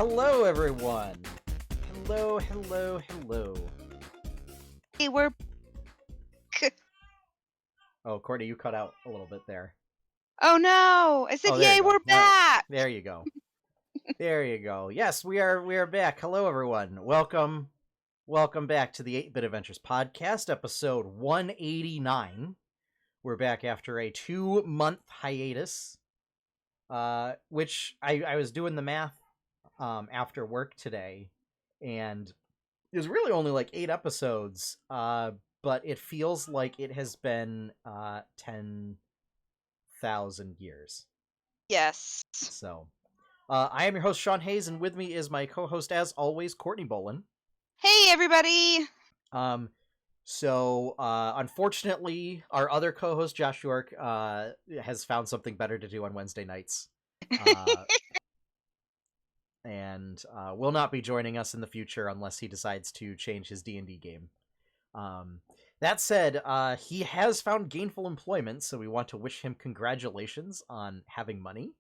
Hello, everyone. Hello. Hey, we're... Oh, Courtney, you cut out a little bit there. Oh no! I said, Oh, there yay, you go. we're back! There you go. There you go. Yes, we are back. Hello, everyone. Welcome back to the 8-Bit Adventures podcast, episode 189. We're back after a 2-month hiatus, which I was doing the math after work today, and it was really only like 8 episodes, but it feels like it has been 10,000 years. Yes. So, I am your host, Sean Hayes, and with me is my co-host, as always, Courtney Bolin. Hey, everybody! Unfortunately, our other co-host, Josh York, has found something better to do on Wednesday nights. And will not be joining us in the future unless he decides to change his D&D game. That said, he has found gainful employment, so we want to wish him congratulations on having money.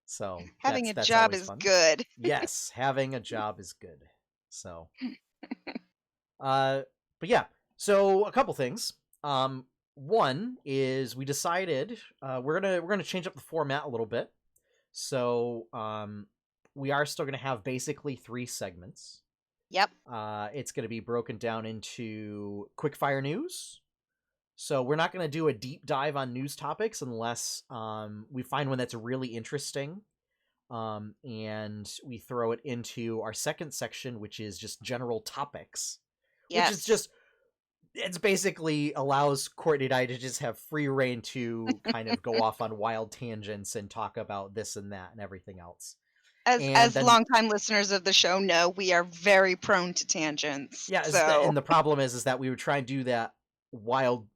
So having that's a job always is fun. good. Yes, having a job is good. So, but yeah. So a couple things. One is we decided we're gonna change up the format a little bit. So we are still gonna have basically 3 segments. Yep. It's gonna be broken down into Quickfire news. So we're not going to do a deep dive on news topics unless we find one that's really interesting, and we throw it into our second section, which is just general topics. Yes. Which is just, it's basically allows Courtney and I to just have free reign to kind of go off on wild tangents and talk about this and that and everything else. As longtime listeners of the show know, we are very prone to tangents. Yeah, so... and the problem is that we would try and do that while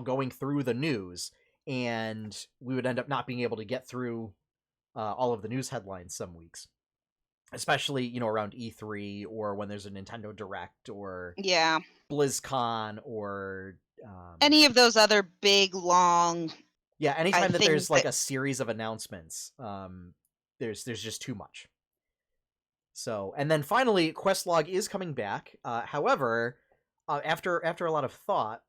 going through the news, and we would end up not being able to get through all of the news headlines some weeks, especially around E3 or when there's a Nintendo Direct or BlizzCon or any of those other big long anytime that there's like a series of announcements, there's just too much. So, and then finally, Questlog is coming back. However, after a lot of thought,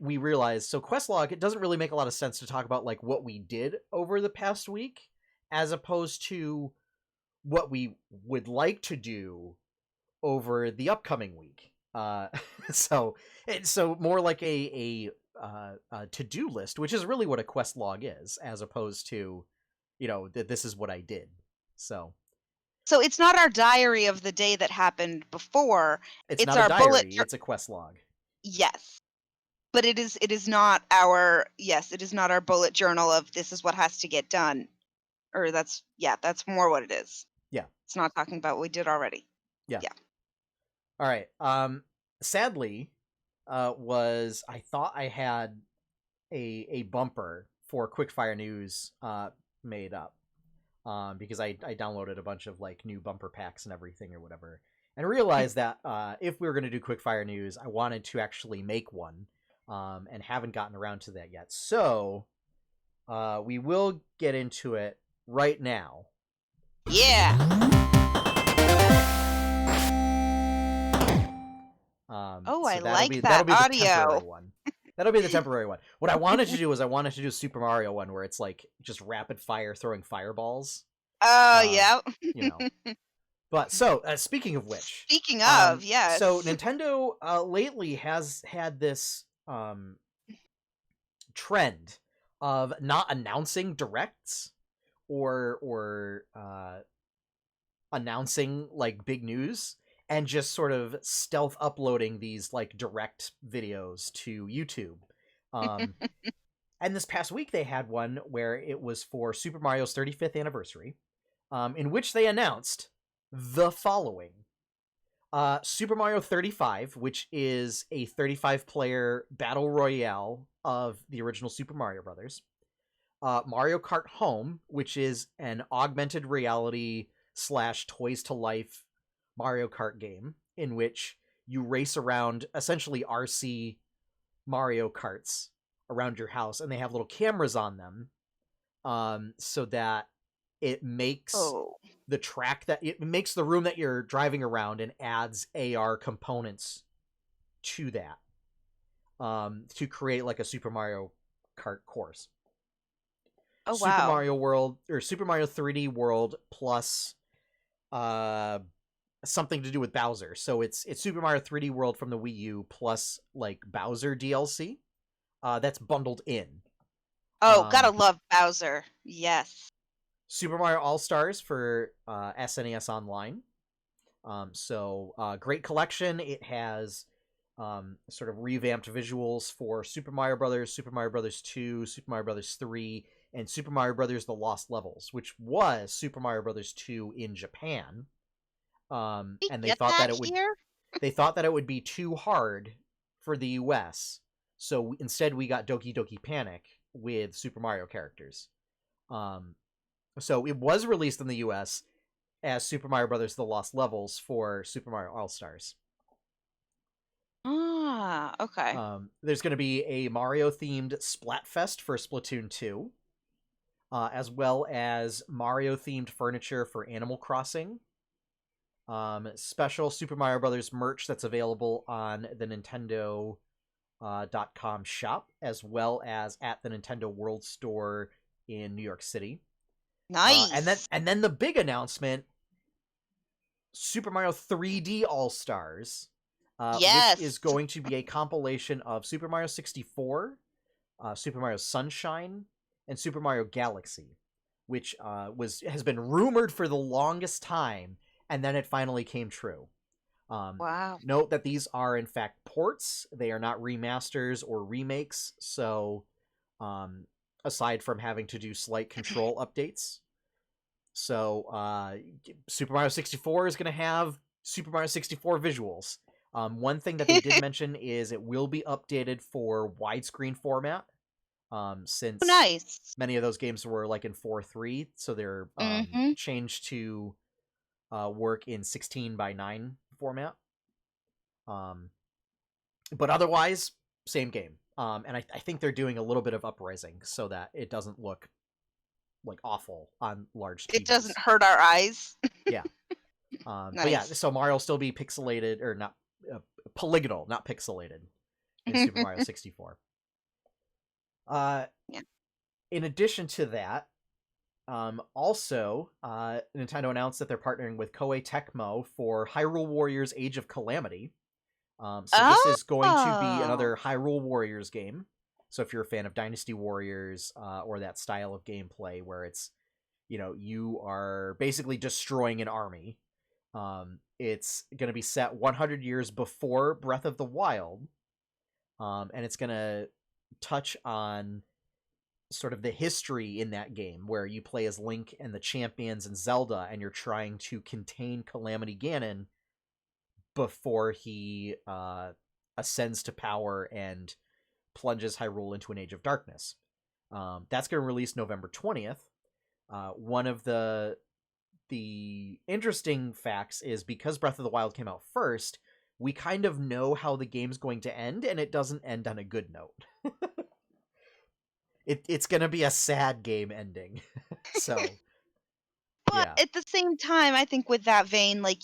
we realized, so Questlog, it doesn't really make a lot of sense to talk about like what we did over the past week, as opposed to what we would like to do over the upcoming week. So more like a to-do list, which is really what a Questlog is, as opposed to, that this is what I did. So it's not our diary of the day that happened before. It's not our diary, bullet. It's a quest log. Yes, but it is not our it is not our bullet journal of this is what has to get done, or that's more what it is. Yeah, it's not talking about what we did already. Yeah. All right. Sadly, I thought I had a bumper for Quickfire News made up. Because I downloaded a bunch of like new bumper packs and everything or whatever, and realized that if we were going to do Quickfire News, I wanted to actually make one, and haven't gotten around to that yet. So we will get into it right now. Yeah. So I like that audio. That'll be the temporary one. What I wanted to do was a Super Mario one where it's like just rapid fire throwing fireballs. Oh, yeah. But so, speaking of which. Speaking of, yes. So Nintendo lately has had this trend of not announcing directs or announcing like big news, and just sort of stealth uploading these like direct videos to YouTube. And this past week they had one where it was for Super Mario's 35th anniversary, in which they announced the following. Super Mario 35, which is a 35-player battle royale of the original Super Mario Brothers. Mario Kart Home, which is an augmented reality / Toys to Life Mario Kart game in which you race around essentially RC Mario Karts around your house, and they have little cameras on them, so that it makes Oh. the track that it makes the room that you're driving around and adds AR components to that, to create like a Super Mario Kart course. Oh Super wow. Mario World or Super Mario 3D World plus uh something to do with Bowser. So it's Super Mario 3D World from the Wii U plus like Bowser DLC. That's bundled in. Oh, gotta Um, love Bowser. Yes. Super Mario All Stars for SNES Online. Great collection. It has sort of revamped visuals for Super Mario Brothers, Super Mario Brothers 2, Super Mario Brothers 3, and Super Mario Brothers: The Lost Levels, which was Super Mario Brothers 2 in Japan. We And get that here? they thought that it would be too hard for the US. So instead we got Doki Doki Panic with Super Mario characters. Um, so it was released in the US as Super Mario Brothers: The Lost Levels for Super Mario All Stars. Ah, okay. There's going to be a Mario themed Splatfest for Splatoon 2, as well as Mario themed furniture for Animal Crossing. Special Super Mario Brothers merch that's available on the Nintendo.com shop, as well as at the Nintendo World Store in New York City. Nice. And then the big announcement: Super Mario 3D All Stars, which is Yes. going to be a compilation of Super Mario 64, Super Mario Sunshine, and Super Mario Galaxy, which has been rumored for the longest time, and then it finally came true. Wow. Note that these are in fact ports; they are not remasters or remakes. So, aside from having to do slight control updates, so Super Mario 64 is going to have Super Mario 64 visuals. One thing that they did mention is it will be updated for widescreen format, Oh, since nice. many of those games were like in 4:3, so they're Mm-hmm. changed to work in 16:9 format. Um, but otherwise, same game. And I think they're doing a little bit of uprising so that it doesn't look like awful on large It doesn't TVs. hurt our eyes. Yeah. But yeah, Nice. so Mario will still be pixelated or not, polygonal, not pixelated in Super Mario 64. Uh, Yeah. in addition to that, Nintendo announced that they're partnering with Koei Tecmo for Hyrule Warriors: Age of Calamity. So this is going to be Oh. another Hyrule Warriors game. So if you're a fan of Dynasty Warriors, or that style of gameplay where it's, you are basically destroying an army, it's going to be set 100 years before Breath of the Wild, and it's going to touch on sort of the history in that game where you play as Link and the champions and Zelda, and you're trying to contain Calamity Ganon before he ascends to power and plunges Hyrule into an age of darkness. That's going to release November 20th. One of the interesting facts is because Breath of the Wild came out first, we kind of know how the game's going to end, and it doesn't end on a good note. It's going to be a sad game ending. So, But yeah. at the same time, I think with that vein, like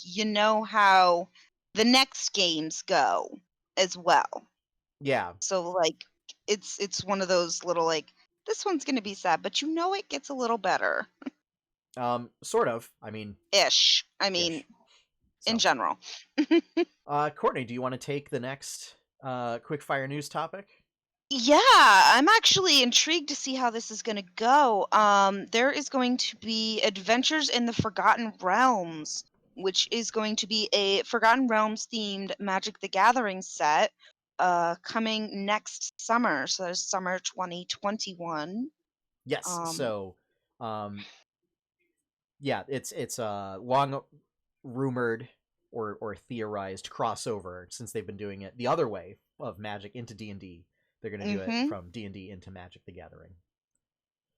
how the next games go as well. Yeah. So like it's one of those little like this one's gonna be sad, but it gets a little better. Sort of. I mean, Ish. I mean, ish. in So, general. Courtney, do you want to take the next quickfire news topic? Yeah, I'm actually intrigued to see how this is going to go. There is going to be Adventures in the Forgotten Realms, which is going to be a Forgotten Realms themed Magic the Gathering set, coming next summer. So there's summer 2021. Yes. Um, So, yeah, it's a long rumored or theorized crossover, since they've been doing it the other way of Magic into D&D. They're going to do it mhm. from D&D into Magic the Gathering.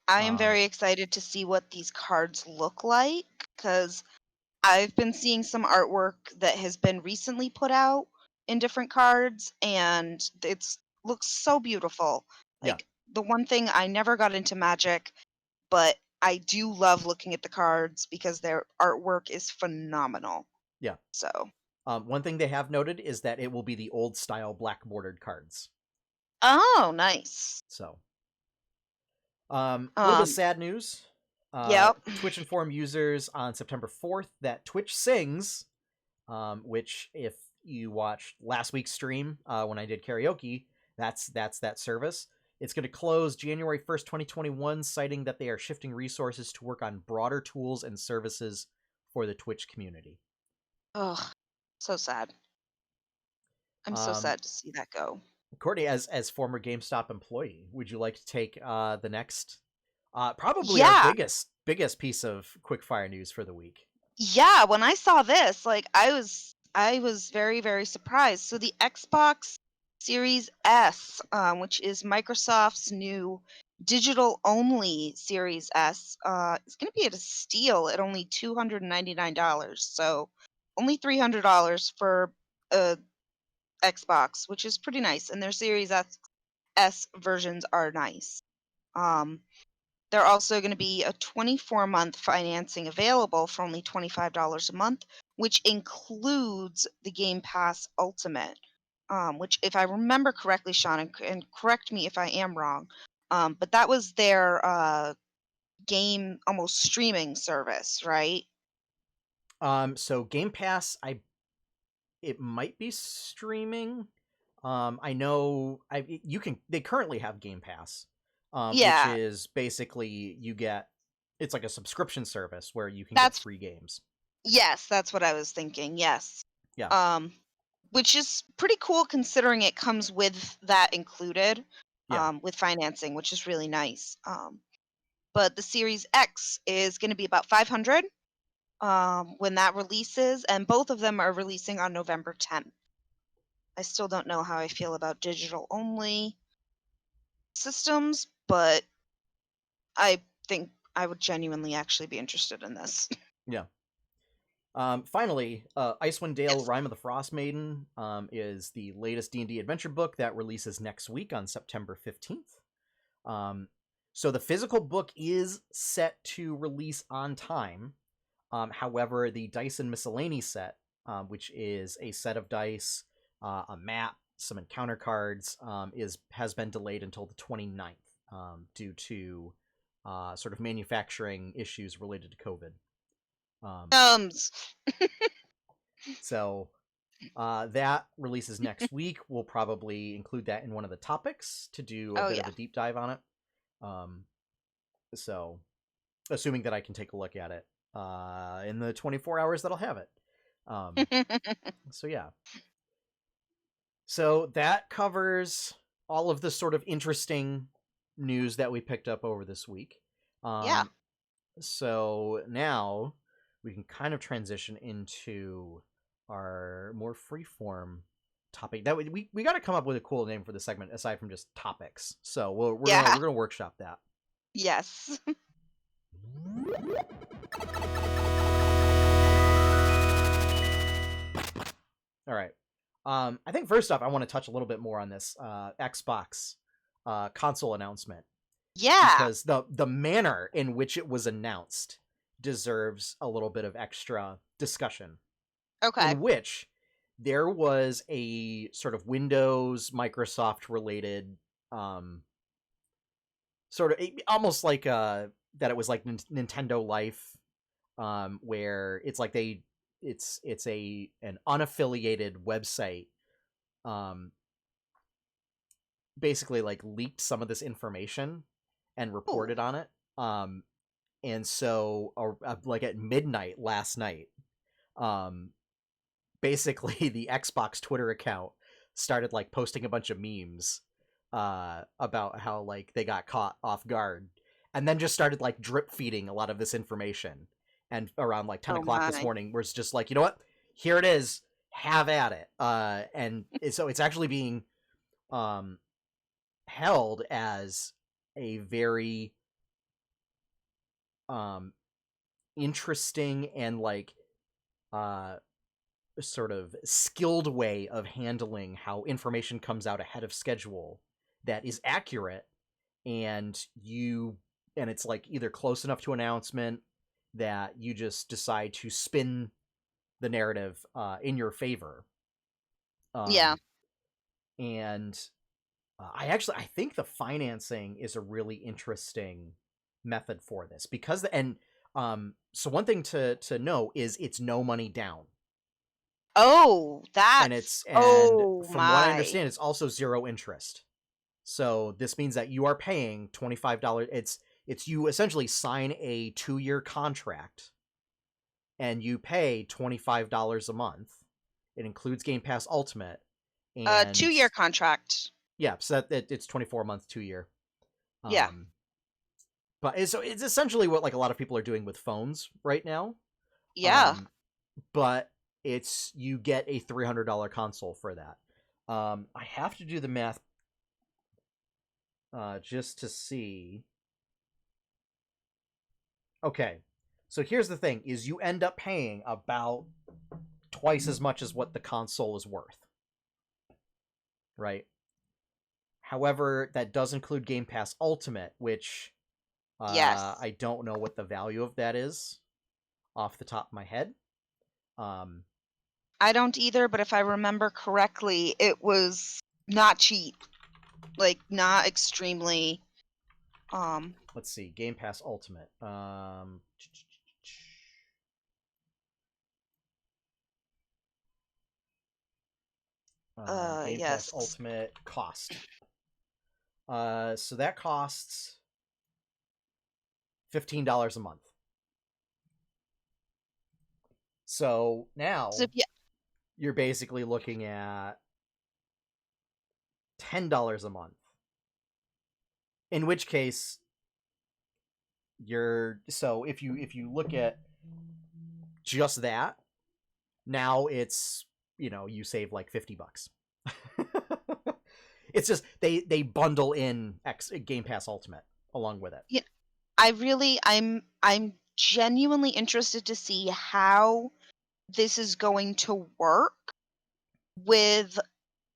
I am Um, very excited to see what these cards look like because I've been seeing some artwork that has been recently put out in different cards, and it's looks so beautiful. yeah. Like the one thing I never got into Magic, but I do love looking at the cards because their artwork is phenomenal. Yeah. So, One thing they have noted is that it will be the old style black bordered cards. oh, nice. So, a little bit of Um, sad news. yep. Twitch informed users on September 4th that Twitch Sings, which if you watched last week's stream when I did karaoke, that's that service. It's going to close January 1st, 2021, citing that they are shifting resources to work on broader tools and services for the Twitch community. Ugh, so sad. I'm so Um, sad to see that go. Courtney, as former GameStop employee, would you like to take the next, probably our Yeah, biggest piece of quickfire news for the week? yeah. When I saw this, like I was very, very surprised. So the Xbox Series S, which is Microsoft's new digital-only Series S, is going to be at a steal at only $299. So only $300 for a Xbox, which is pretty nice. And their Series S versions are nice. Um, They're also going to be a 24-month financing available for only $25 a month, which includes the Game Pass Ultimate, which, if I remember correctly, Sean, and correct me if I am wrong, but that was their game almost streaming service, right? So Game Pass, it might be streaming. I know they currently have Game Pass, which Yeah, is basically it's like a subscription service where you can get that's free games. yes, that's what I was thinking. Yes. Yeah, Um, which is pretty cool considering it comes with that included, yeah. with financing, which is really nice. But the Series X is going to be about 500 when that releases, and both of them are releasing on November 10th. I still don't know how I feel about digital only systems, but I think I would genuinely actually be interested in this. Yeah. Finally, Icewind Dale: Yes. Rime of the Frostmaiden is the latest D&D adventure book that releases next week on September 15th. So the physical book is set to release on time. However, the Dice and Miscellany set, which is a set of dice, a map, some encounter cards, has been delayed until the 29th due to sort of manufacturing issues related to COVID. Um, So that releases next week. We'll probably include that in one of the topics to do a oh bit of yeah. a deep dive on it. Um, so, assuming that I can take a look at it in the 24 hours that I'll have it. So, yeah. So, that covers all of the sort of interesting news that we picked up over this week. Yeah. So, now we can kind of transition into our more freeform topic. That we got to come up with a cool name for the segment aside from just topics. So Yeah. we're gonna workshop that. Yes. All right. I think first off, I want to touch a little bit more on this Xbox console announcement Yeah. because the manner in which it was announced deserves a little bit of extra discussion. Okay. In which there was a sort of Windows Microsoft related sort of almost like that it was like Nintendo Life, where it's like it's an unaffiliated website basically like leaked some of this information and Ooh. reported on it. And so like at midnight last night, basically the Xbox Twitter account started like posting a bunch of memes about how like they got caught off guard, and then just started like drip feeding a lot of this information. And around like 10 Oh o'clock this my. morning, we're just like, you know what? Here it is. Have at it. So it's actually being held as a very interesting and like sort of skilled way of handling how information comes out ahead of schedule that is accurate, and you and it's like either close enough to announcement that you just decide to spin the narrative in your favor. Yeah. And I think the financing is a really interesting method for this because so one thing to know is it's no money down. Oh, And oh from what I my. understand, it's also zero interest. So this means that you are paying $25. It's you essentially sign a 2-year contract and you pay $25 a month. It includes Game Pass Ultimate, and 2-year contract. yeah, so it's 24 month, 2-year. Yeah. Um, but it's essentially what like a lot of people are doing with phones right now. Yeah. But it's you get a $300 console for that. I have to do the math just to see. Okay, so here's the thing: is you end up paying about twice as much as what the console is worth, right? However, that does include Game Pass Ultimate, which Yes. I don't know what the value of that is off the top of my head. Um, I don't either, but if I remember correctly, it was not cheap. Like not extremely let's see, Game Pass Ultimate. Game Pass yes. Ultimate cost. So that costs $15 a month. So So now if you, you're basically looking at $10 a month. In which case, if you look at just that, now it's you save like $50. It's just they bundle in Game Pass Ultimate along with it. you I'm genuinely interested to see how this is going to work with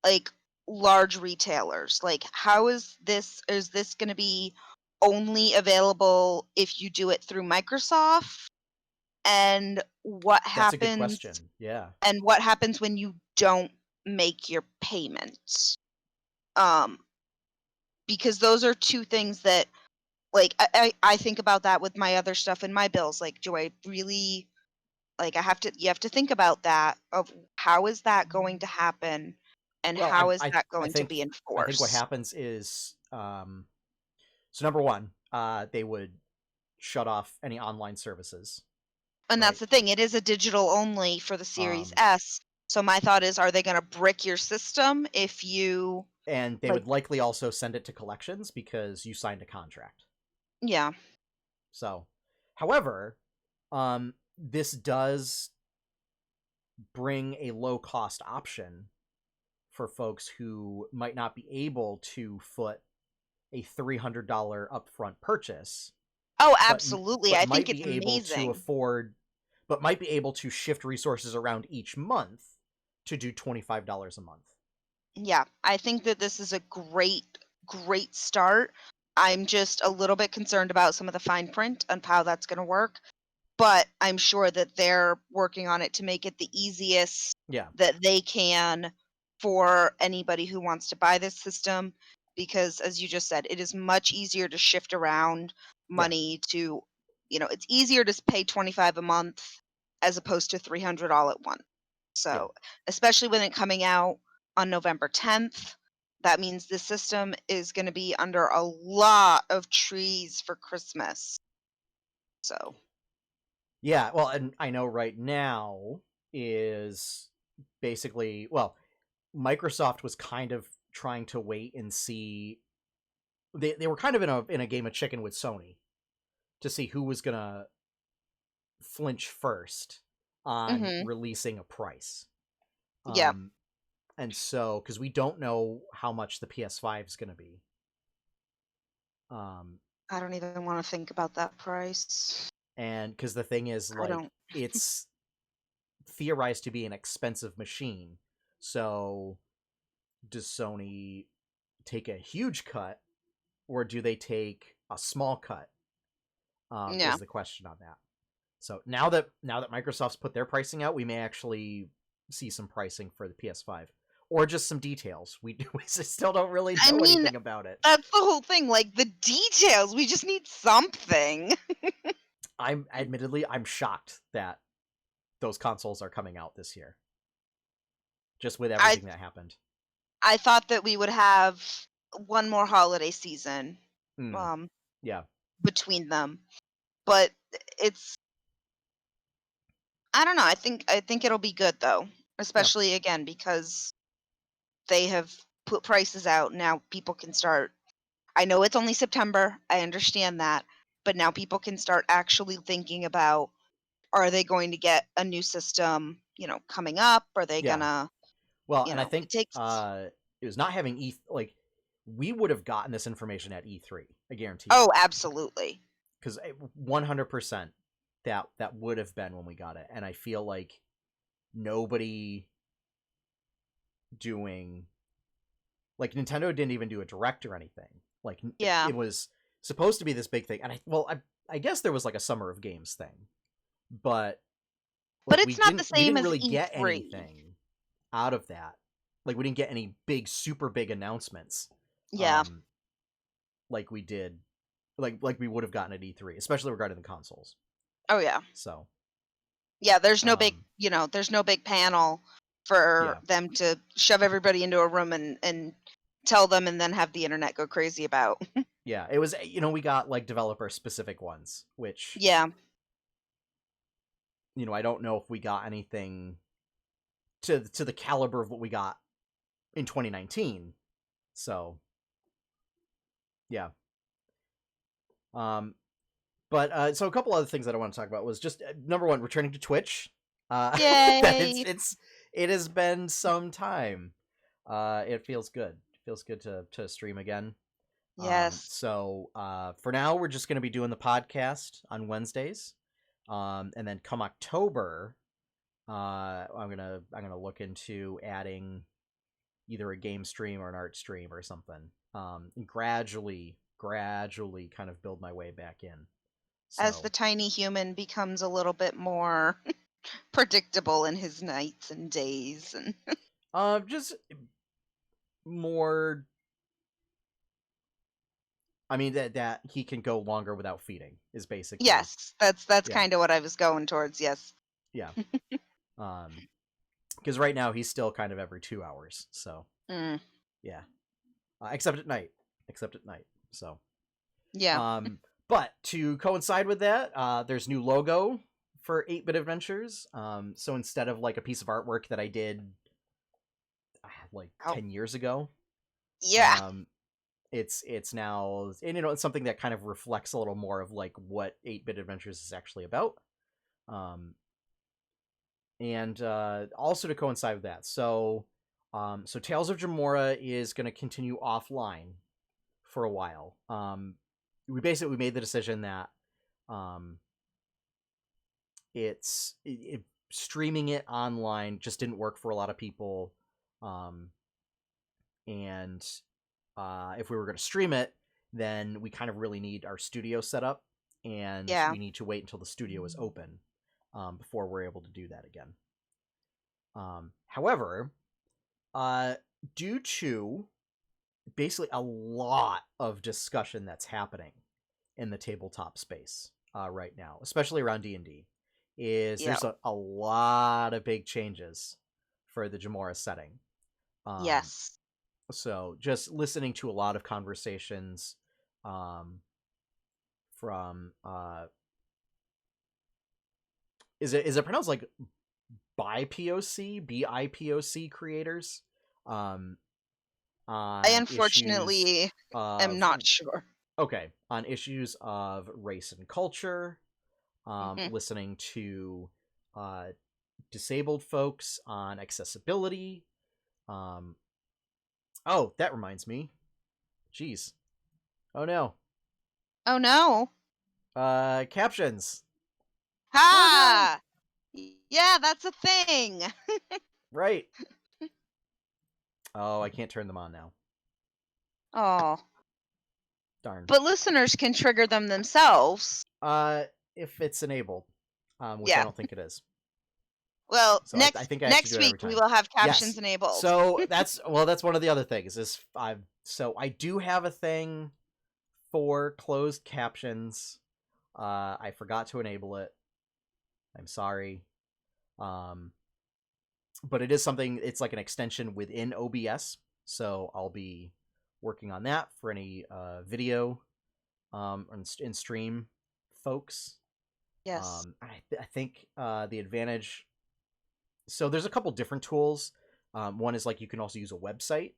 like large retailers. Like how is this going to be only available if you do it through Microsoft? And That's a good question. Yeah. what happens when you don't make your payment? Um because those are two things that like I think about that with my other stuff in my bills. Like, do I really like I have to you have to think about that of how is that going to happen and Well, how is I that I going to think be I think what enforced? happens is so number one, they would shut off any online services, And that's right? the thing. It is a digital only for the Series Um, S. So my thought is, are they going to brick your system if you and they like? would likely also send it to collections because you signed a contract. Yeah. So, however, this does bring a low cost option for folks who might not be able to foot a $300 upfront purchase, Oh, but absolutely. but I think might it's be able to amazing. afford, but might be able to shift resources around each month to do $25 a month. Yeah, I think that this is a great start. I'm just a little bit concerned about some of the fine print and how that's going to work, but I'm sure that they're working on it to make it the easiest Yeah, that they can for anybody who wants to buy this system because as you just said, it is much easier to shift around yeah, money to, it's easier to pay 25 a month as opposed to 300 all at once. yeah. So, especially when it coming out on November 10th, that means the system is going to be under a lot of trees for Christmas. So, Yeah, well, and I know right now is basically, well, Microsoft was kind of trying to wait and see. They were kind of in a game of chicken with Sony to see who was gonna flinch first on mhm. releasing a price. Yeah, Um, and so because we don't know how much the PS5 is gonna be. Um, I don't even want to think about that price. and because the thing is, I like, don't. it's theorized to be an expensive machine. So does Sony take a huge cut or do they take a small cut Yeah. is the question on that. So now that Microsoft's put their pricing out, we may actually see some pricing for the PS5 or just some details. We still don't really I know mean, anything about it. that's the whole thing. Like the details, we just need something. I'm shocked that those consoles are coming out this year. Just with I everything that happened. I thought that we would have one more holiday season, Mm, um, yeah. between them, but it's I don't know. I think it'll be good though, Yeah. especially again because they have put prices out now. People can start. I know it's only September. I understand that, but now people can start actually thinking about: are they going to get a new system? Coming up? Are they Yeah. gonna? Well, and I It think takes. it was not having like we would have gotten this information at E3. I guarantee you. Oh, absolutely. Because 100% that would have been when we got it, and I feel like nobody doing like Nintendo didn't even do a direct or anything. Like Yeah, it was supposed to be this big thing, and I guess there was like a Summer of Games thing, but but like it's not the we same didn't as really get E3. anything out of that. Like we didn't get any big super big announcements. Yeah. Um, like we did, like we would have gotten at E3, especially regarding the consoles. Oh yeah. So, Yeah, there's no big, um, there's no big panel for yeah, them to shove everybody into a room and tell them and then have the internet go crazy about. yeah, it was we got like developer specific ones, which Yeah. I don't know if we got anything to the caliber of what we got in 2019. So, yeah. Um, but so a couple other things that I want to talk about was just number one, returning to Twitch. That Yay. it has been some time. It feels good. It feels good to stream again. Yes. So for now, we're just going to be doing the podcast on Wednesdays. And then come October, I'm gonna look into adding either a game stream or an art stream or something. And gradually kind of build my way back in. As So the tiny human becomes a little bit more predictable in his nights and days and just more. I mean that he can go longer without feeding is basically yes, that's yeah kind of what I was going towards. Yes. yeah. Um, because right now he's still kind of every 2 hours. So Mm, yeah, except at night. Except at night. So yeah. um, but to coincide with that, there's new logo for 8-Bit Adventures. So instead of like a piece of artwork that I did like Oh, 10 years ago, yeah. um, it's now and it's something that kind of reflects a little more of like what 8-Bit Adventures is actually about. Um, and also to coincide with that, so Tales of Jemmora is going to continue offline for a while. We made the decision that um, streaming it online just didn't work for a lot of people, um, and if we were going to stream it, then we kind of really need our studio set up, and Yeah. we need to wait until the studio is open before we're able to do that again. However, uh, due to basically a lot of discussion that's happening in the tabletop space right now, especially around D&D, is Yeah. there's a lot of big changes for the Jemmora setting. Um, Yes. so just listening to a lot of conversations um, from is it pronounced like BIPOC creators um, I on issues unfortunately am of not sure. okay, on issues of race and culture, Hmm. listening to uh, disabled folks on accessibility. Um, oh, that reminds me. Jeez. Oh no. Oh no. Captions. Oh no. Ha! Yeah, that's a thing. Right. Oh, I can't turn them on now. Oh. Darn. But listeners can trigger them themselves. If it's enabled, which I Yeah. don't think it is. Well, So I think I have to do next it every week we time. will have captions Yes. enabled. So that's one of the other things so I do have a thing for closed captions. I forgot to enable it. I'm sorry. But it is something. It's like an extension within OBS. So I'll be working on that for any video in stream folks. Yes. I think the advantage. So there's a couple different tools. One is like you can also use a website.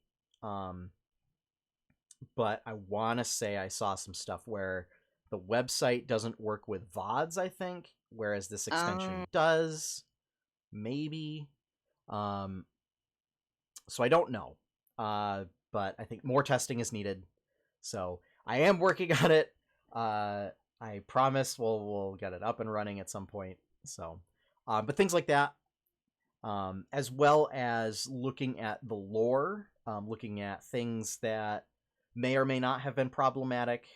But I want to say I saw some stuff where the website doesn't work with VODs, I think, whereas this extension does. Maybe. So I don't know. But I think more testing is needed. So I am working on it. I promise we'll get it up and running at some point. So, but things like that, as well as looking at the lore, looking at things that may or may not have been problematic,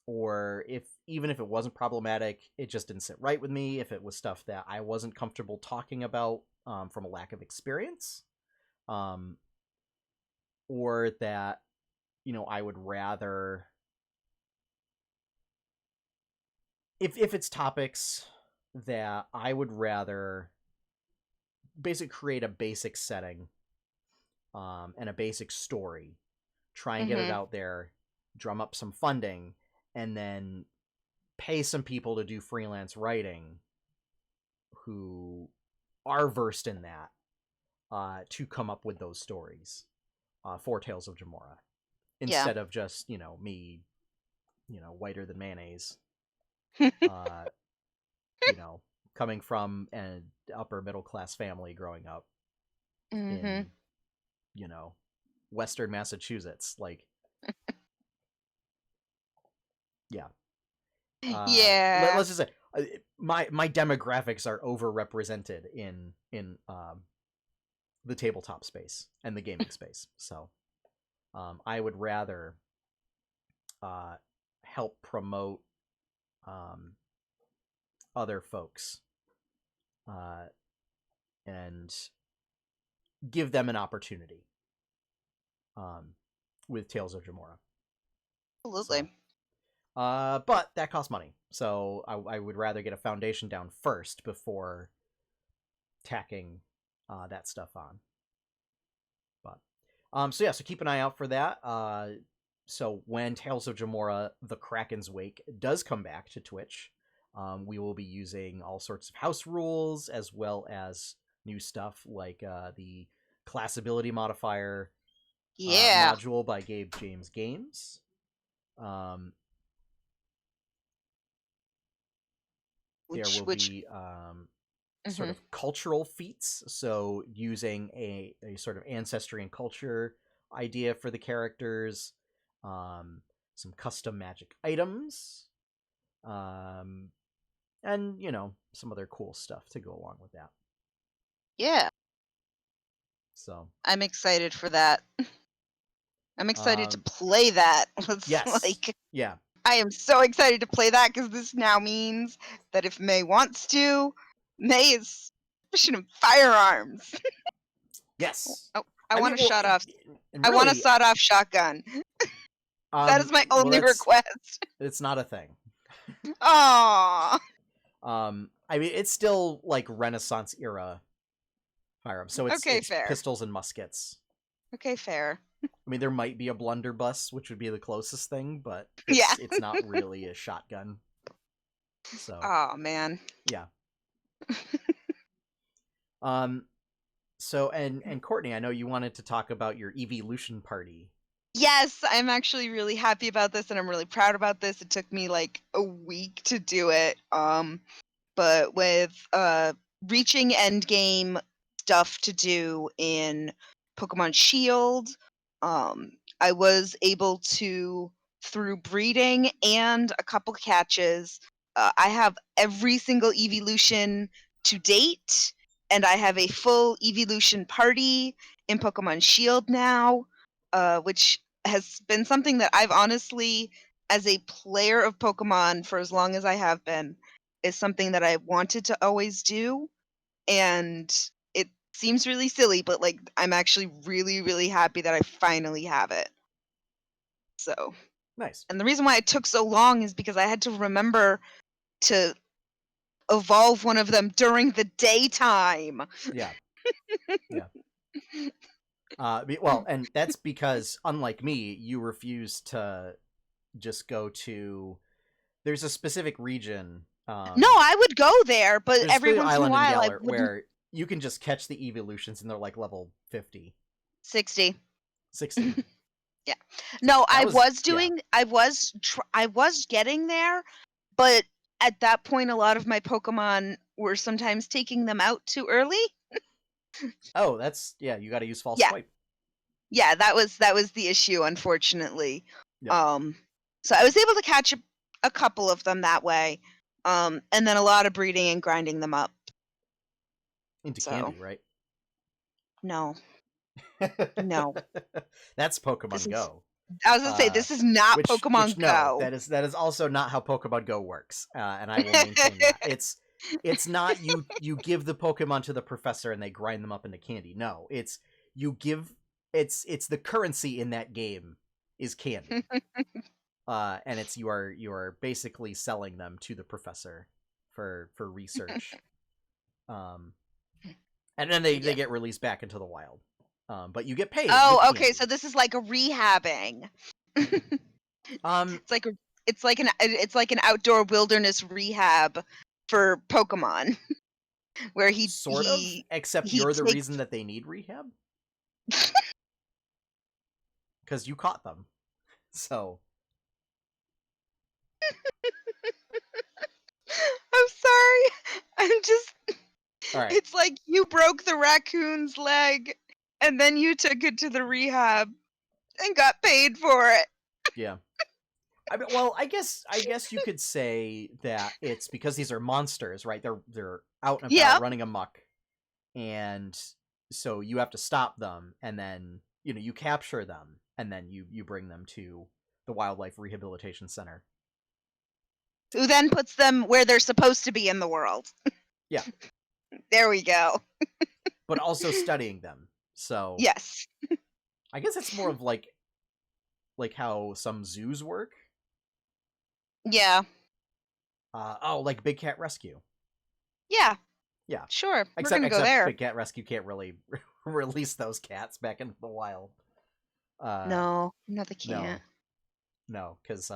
or even if it wasn't problematic, it just didn't sit right with me. If it was stuff that I wasn't comfortable talking about from a lack of experience, or that I would rather, if it's topics that I would rather basically create a basic setting and a basic story, try and get it out there, drum up some funding, and then pay some people to do freelance writing who are versed in that to come up with those stories for Tales of Jemmora, instead of just me, whiter than mayonnaise, coming from an upper middle class family growing up in Western Massachusetts. Like, yeah. Yeah. Let's just say my demographics are overrepresented in the tabletop space and the gaming space. So I would rather help promote other folks and give them an opportunity with Tales of Jemmora. Absolutely. So, but that costs money, so I would rather get a foundation down first before tacking that stuff on. But so keep an eye out for that. So when Tales of Jemmora: The Kraken's Wake does come back to Twitch, we will be using all sorts of house rules as well as new stuff like the class ability modifier module by Gabe James Games. There will be sort of cultural feats, so using a sort of ancestry and culture idea for the characters, some custom magic items, and some other cool stuff to go along with that. Yeah. So I'm excited for that. I'm excited to play that. Yes. Yeah. I am so excited to play that because this now means that if May wants to, May is fishing in firearms. Yes. I want a shot-off. Really, I want a sawed-off shotgun. That is my only request. It's not a thing. Aww. I mean, it's still like Renaissance era firearms, so it's fair. pistols and muskets. Okay, fair. I mean, there might be a blunderbuss, which would be the closest thing, but it's not really a shotgun. So. Oh man. Yeah. So and Courtney, I know you wanted to talk about your Eeveelution party. Yes, I'm actually really happy about this, and I'm really proud about this. It took me like a week to do it. But with reaching endgame stuff to do in Pokemon Shield, I was able to, through breeding and a couple catches, I have every single Eeveelution to date, and I have a full Eeveelution party in Pokemon Shield now, which has been something that I've honestly, as a player of Pokemon for as long as I have been, is something that I wanted to always do. And it seems really silly, but like I'm actually really, really happy that I finally have it. So, Nice. and the reason why it took so long is because I had to remember to evolve one of them during the daytime. Yeah. Yeah. Well, and that's because, unlike me, you refuse to just go to. There's a specific region. No, I would go there, but There's every the once in a island in while I Galar wouldn't. where you can just catch the Eeveelutions and they're like level 50, 60. 60. Yeah. So No, that I was, was yeah. doing I was getting there, but at that point a lot of my Pokemon were sometimes taking them out too early. Oh, that's, yeah, you got to use false Yeah. swipe. Yeah, that was the issue, unfortunately. Yep. Um so I was able to catch a couple of them that way. And then a lot of breeding and grinding them up. Into So, candy, right? no. No. That's This Pokemon is Go. I was going to say this is not Which Pokemon no, Go. that is also not how Pokemon Go works, and I will maintain that. It's not you give the Pokemon to the professor and they grind them up into candy. No, it's you give it's the currency in that game is candy, and it's you are basically selling them to the professor for research, um, and then they Yeah. get released back into the wild, but you get paid with Oh, okay, candy. so this is like a rehabbing. Um, It's like it's like an outdoor wilderness rehab for Pokemon where Sort of, except he you're the takes. reason that they need rehab because you caught them. So, I'm sorry. I'm just all right, it's like you broke the raccoon's leg and then you took it to the rehab and got paid for it. yeah. I mean, well, I guess you could say that it's because these are monsters, right? They're out and about Yep. running amok, and so you have to stop them, and then you capture them, and then you bring them to the Wildlife Rehabilitation Center. Who then puts them where they're supposed to be in the world. Yeah, There we go. but also studying them. So Yes. I guess it's more of like how some zoos work. Yeah. Oh, like Big Cat Rescue. Yeah. Yeah. Sure. We're Except going to go except there. Big Cat Rescue can't really release those cats back into the wild. No, they No, can't. no, because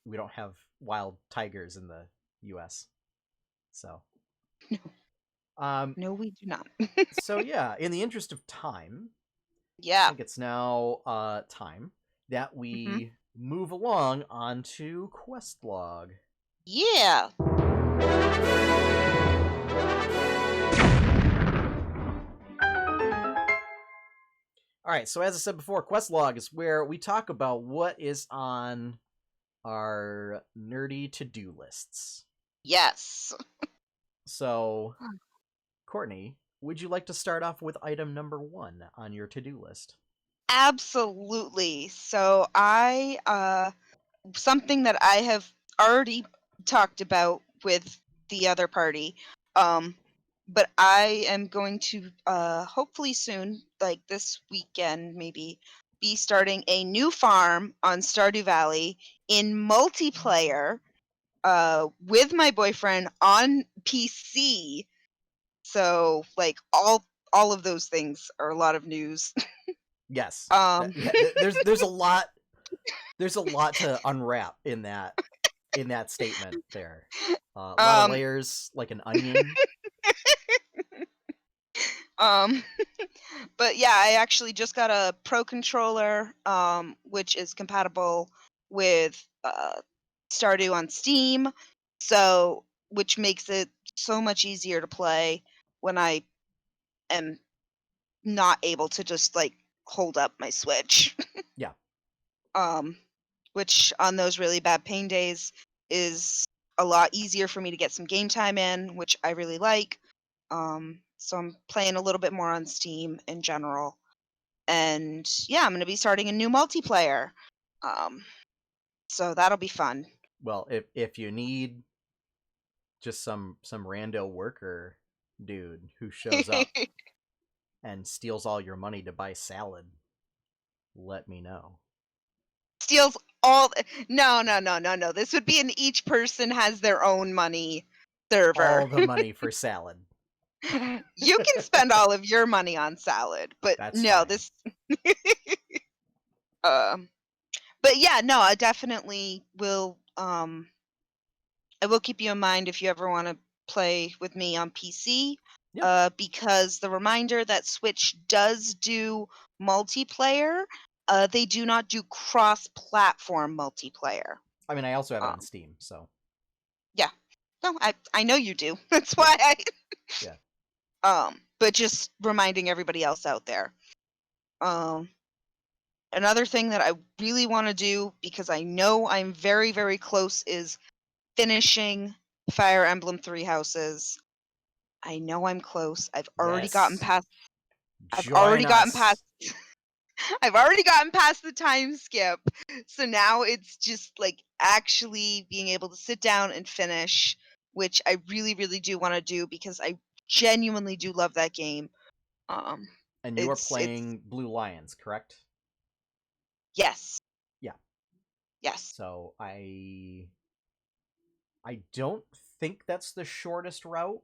we don't have wild tigers in the U.S. So, No. um, No, we do not. so yeah. In the interest of time, I Yeah. think it's now time that Hmm. we move along onto quest log. Yeah. All right. So as I said before, quest log is where we talk about what is on our nerdy to-do lists. Yes. So, Courtney, would you like to start off with item number 1 on your to-do list? Absolutely. So something that I have already talked about with the other party. Um but I am going to hopefully soon, like this weekend maybe, be starting a new farm on Stardew Valley in multiplayer with my boyfriend on PC. So like all of those things are a lot of news. Yes. Um Yeah, there's a lot to unwrap in that statement there. A lot of um layers like an onion. um but yeah, I actually just got a pro controller which is compatible with Stardew on Steam. So which makes it so much easier to play when I am not able to just like hold up my Switch. Yeah. um which on those really bad pain days is a lot easier for me to get some game time in, which I really like. So I'm playing a little bit more on Steam in general. And yeah, I'm going to be starting a new multiplayer. So that'll be fun. Well, if you need just some rando worker dude who shows up and steals all your money to buy salad, let me know. Steals all. No. This would be an each person has their own money server. All the money for salad. You can spend all of your money on salad, but That's no, fine. this. um, but yeah, no, I definitely will. I will keep you in mind if you ever want to play with me on PC. Yep. Because the reminder that Switch does do multiplayer, they do not do cross-platform multiplayer. I mean, I also have it on Um, Steam, so yeah, no, I know you do. That's why yeah. but just reminding everybody else out there. Um, Another thing that I really want to do because I know I'm very, very close is finishing Fire Emblem Three Houses. I know I'm close. Yes. I've Join already gotten past us. I've already gotten past the time skip. So now it's just like actually being able to sit down and finish, which I really, really do want to do because I genuinely do love that game. Um And you are it's playing Blue Lions, correct? yes. Yeah. Yes. So I don't think that's the shortest route,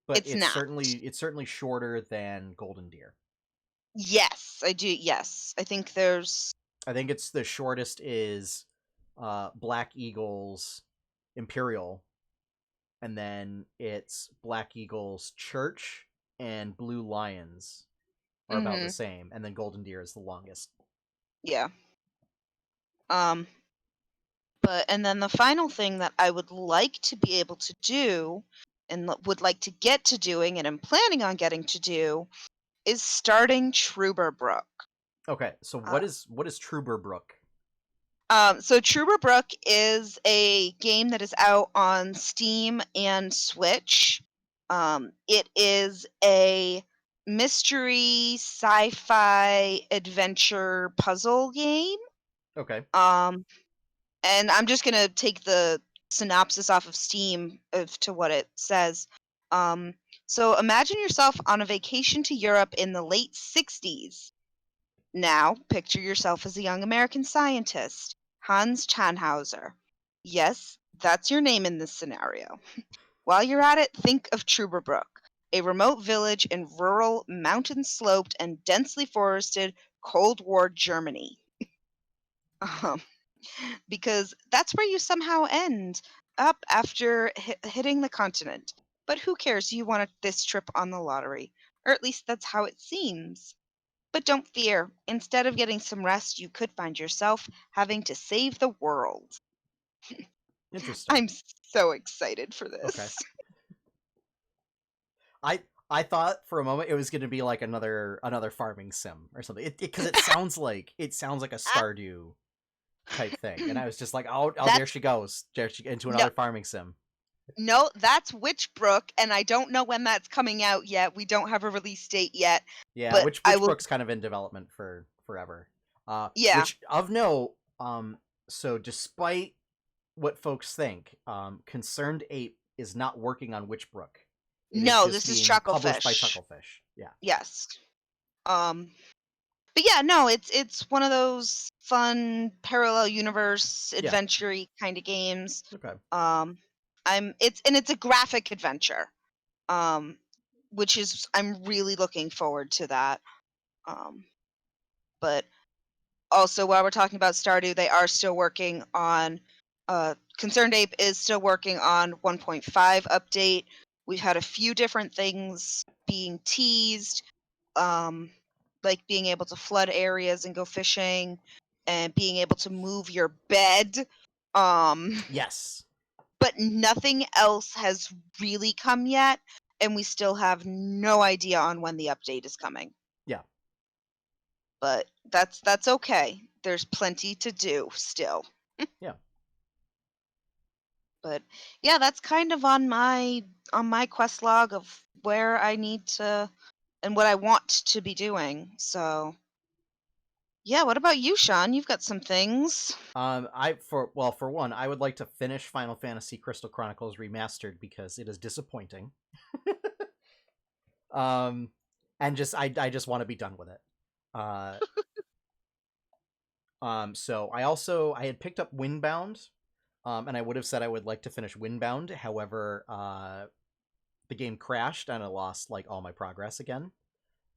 but It's not. it's certainly shorter than Golden Deer. Yes, I do. Yes. I think there's I think it's the shortest is Black Eagles Imperial, and then it's Black Eagles Church and Blue Lions are about the mhm. same, and then Golden Deer is the longest. Yeah. Um and then the final thing that I would like to be able to do and would like to get to doing and am planning on getting to do is starting Truberbrook. Okay, so Uh, what is Truberbrook? so Truberbrook is a game that is out on Steam and Switch. It is a mystery sci-fi adventure puzzle game. Okay. Um, and I'm just gonna take the synopsis off of Steam of to what it says. Um, so imagine yourself on a vacation to Europe in the late '60s. Now, picture yourself as a young American scientist, Hans Tannhauser. Yes, that's your name in this scenario. While you're at it, think of Truberbrook, a remote village in rural, mountain sloped, and densely forested Cold War Germany. Um, because that's where you somehow end up after hitting the continent. But who cares? You wanted this trip on the lottery. Or at least that's how it seems. But don't fear. Instead of getting some rest, you could find yourself having to save the world. Interesting. I'm so excited for Okay. this. I I thought for a moment it was going to be like another farming sim or something. Because it sounds like a Stardew type thing, and I was just like, oh, there That's she goes, into no, another farming sim. no, that's Witchbrook, and I don't know when that's coming out yet. We don't have a release date yet, Yeah, but I which will. Brook's kind of in development for forever. Yeah, Which of note, so despite what folks think, Concerned Ape is not working on Witchbrook. It is no, just this is being published by Chucklefish. Chucklefish. Yeah. Yes. Um, but yeah, no, it's one of those fun parallel universe Yeah. adventure kind of games. Okay. Um, it's a graphic adventure. Um, which is I'm really looking forward to that. Um, but also while we're talking about Stardew, they are still working on Concerned Ape is still working on 1.5 update. We've had a few different things being teased, um, like being able to flood areas and go fishing, and being able to move your bed. Um, Yes. but nothing else has really come yet, and we still have no idea on when the update is coming. Yeah. But that's okay. There's plenty to do still. Yeah. But yeah, that's kind of on my quest log of where I need to and what I want to be doing. So Yeah, what about you, Sean? You've got some things. For one, I would like to finish Final Fantasy Crystal Chronicles Remastered because it is disappointing. um, and I just want to be done with it. Uh, so I had picked up Windbound, and I would have said I would like to finish Windbound. However, the game crashed and I lost like all my progress again.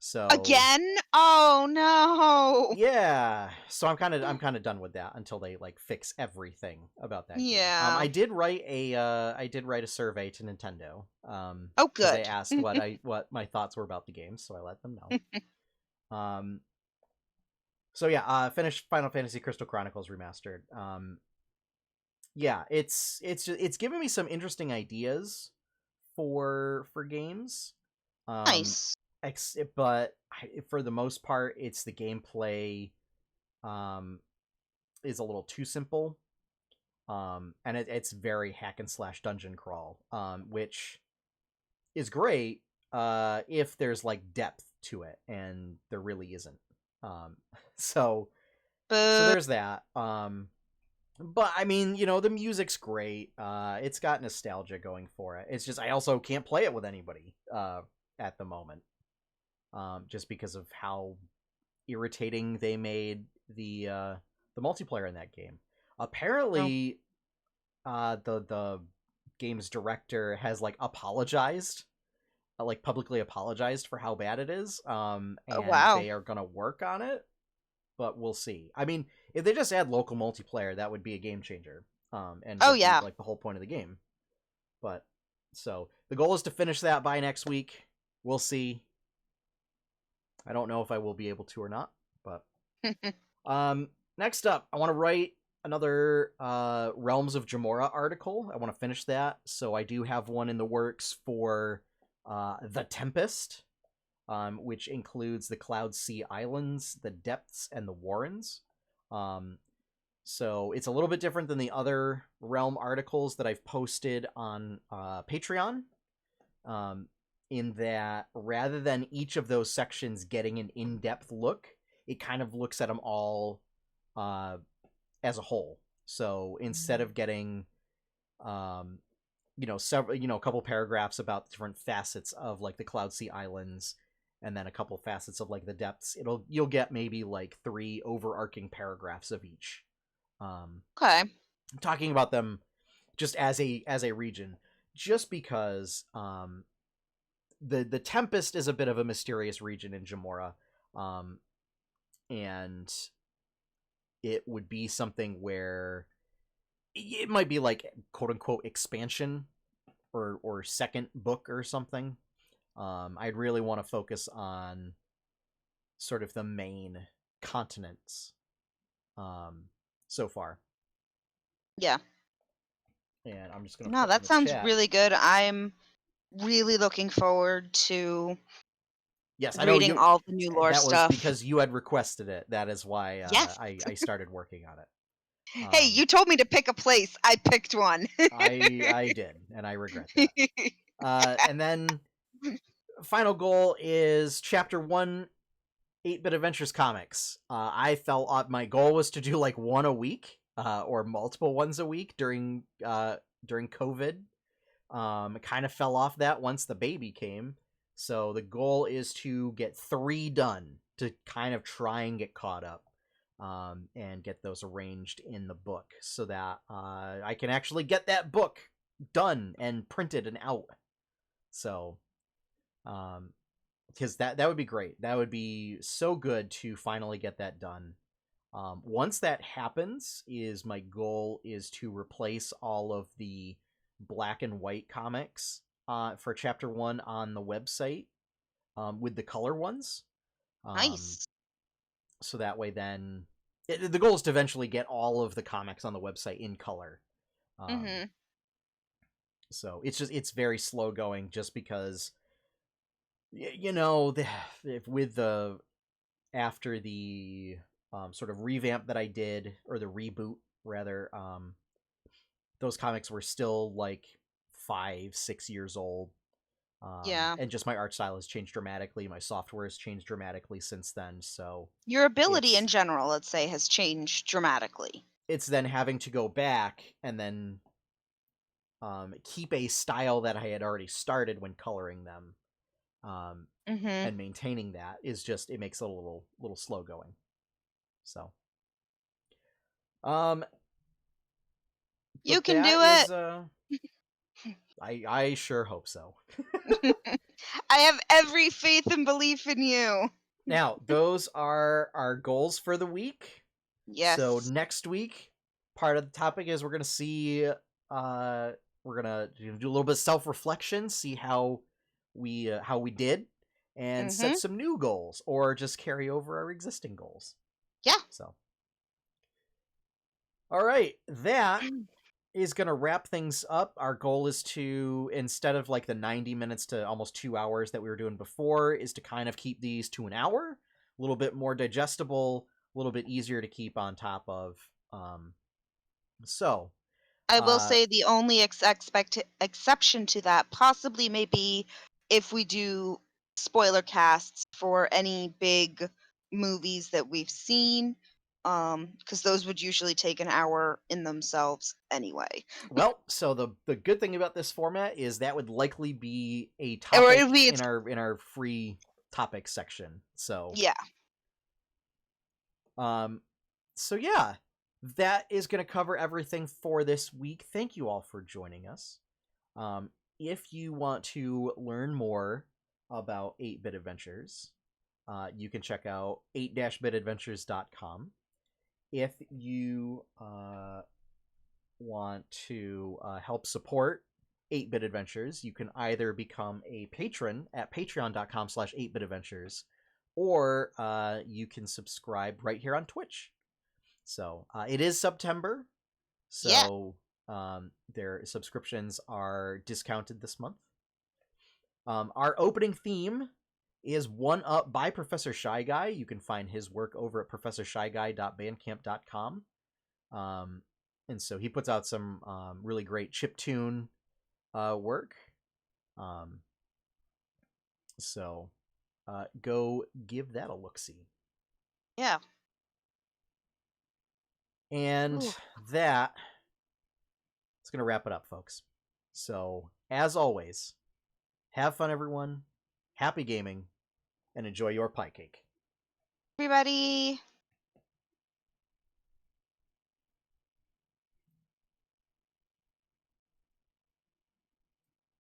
So Again? Oh no. yeah, so I'm kind of done with that until they like fix everything about that game. Yeah. I did write a survey to Nintendo Oh, because they good. asked what my thoughts were about the game, so I let them know. So yeah, finished Final Fantasy Crystal Chronicles Remastered. Yeah, it's given me some interesting ideas for games. Um, Nice. but for the most part, it's the gameplay um, is a little too simple. And it's very hack and slash dungeon crawl, which is great if there's like depth to it, and there really isn't. Um, so so But there's that. But I mean, you know, the music's great. It's got nostalgia going for it. It's just I also can't play it with anybody at the moment, just because of how irritating they made the multiplayer in that game. oh, Apparently, the game's director has like apologized, like publicly apologized for how bad it is. And wow. they are gonna work on it, but we'll see. I mean, if they just add local multiplayer, that would be a game changer. And Oh would be yeah. like the whole point of the game. But so the goal is to finish that by next week. We'll see. I don't know if I will be able to or not, but next up, I want to write another Realms of Jemmora article. I want to finish that, so I do have one in the works for The Tempest, which includes the Cloud Sea Islands, the Depths, and the Warrens. Um, so it's a little bit different than the other Realm articles that I've posted on Patreon. Um, in that rather than each of those sections getting an in-depth look, it kind of looks at them all uh, as a whole. So instead of getting, um, several, a couple paragraphs about different facets of like the Cloud Sea Islands, and then a couple facets of like the depths, you'll get maybe like 3 overarching paragraphs of each, Okay. talking about them just as a region, just because the Tempest is a bit of a mysterious region in Jemmora, and it would be something where it might be like quote unquote expansion or second book or something. I'd really want to focus on sort of the main continents so far, Yeah. and I'm just gonna No, put in that the sounds chat. really good. I'm really looking forward to Yes, I know reading you. all the new lore That was stuff. because you had requested it. That is why Yes. I started working on it. Hey, you told me to pick a place. I picked one. I did, and I regret that. And then final goal is chapter 1, 8-Bit Adventures comics. I felt my goal was to do like one a week, or multiple ones a week during COVID. It kind of fell off that once the baby came. So the goal is to get 3 done to kind of try and get caught up, and get those arranged in the book so that I can actually get that book done and printed and out. So, because that would be great. That would be so good to finally get that done. Once that happens, is my goal is to replace all of the black and white comics for chapter 1 on the website with the color ones. Nice. So that way then the goal is to eventually get all of the comics on the website in color. Mm-hmm. So it's very slow going just because you know with the after the sort of revamp that I did, or the reboot rather, those comics were still like 5-6 years old, Yeah. And just my art style has changed dramatically. My software has changed dramatically since then. So Your ability in it's general, let's say, has changed dramatically. it's then having to go back and then keep a style that I had already started when coloring them, Mhm. and maintaining that is just, it makes it a little slow going. So, um, You but can that do is it. I sure hope so. I have every faith and belief in you. Now, those are our goals for the week. So Yes. next week, part of the topic is we're gonna do a little bit of self-reflection, see how we did, and set Mhm. some new goals, or just carry over our existing goals. Yeah. So, all right, that is going to wrap things up. Our goal is to, instead of like the 90 minutes to almost 2 hours that we were doing before, is to kind of keep these to an hour, a little bit more digestible, a little bit easier to keep on top of. So, I will uh, say the only exception to that possibly may be if we do spoiler casts for any big movies that we've seen, because those would usually take an hour in themselves anyway. well, so the good thing about this format is that would likely be a Or it topic would be in its our free topic section. yeah. Um, so yeah, that is going to cover everything for this week. Thank you all for joining us. If you want to learn more about 8-Bit Adventures, you can check out 8-bitadventures.com. If you want to help support 8-Bit Adventures, you can either become a patron at patreon.com/8bitadventures, or you can subscribe right here on Twitch. So it is September, Yeah. so their subscriptions are discounted this month. Our opening theme is One Up by Professor Shy Guy. You can find his work over at professorshyguy.bandcamp.com. And so he puts out some really great chiptune work. Um, so go give that a look-see. Yeah. And Ooh. that is going to wrap it up, folks. So, as always, have fun, everyone. Happy gaming, and enjoy your pie cake. Everybody.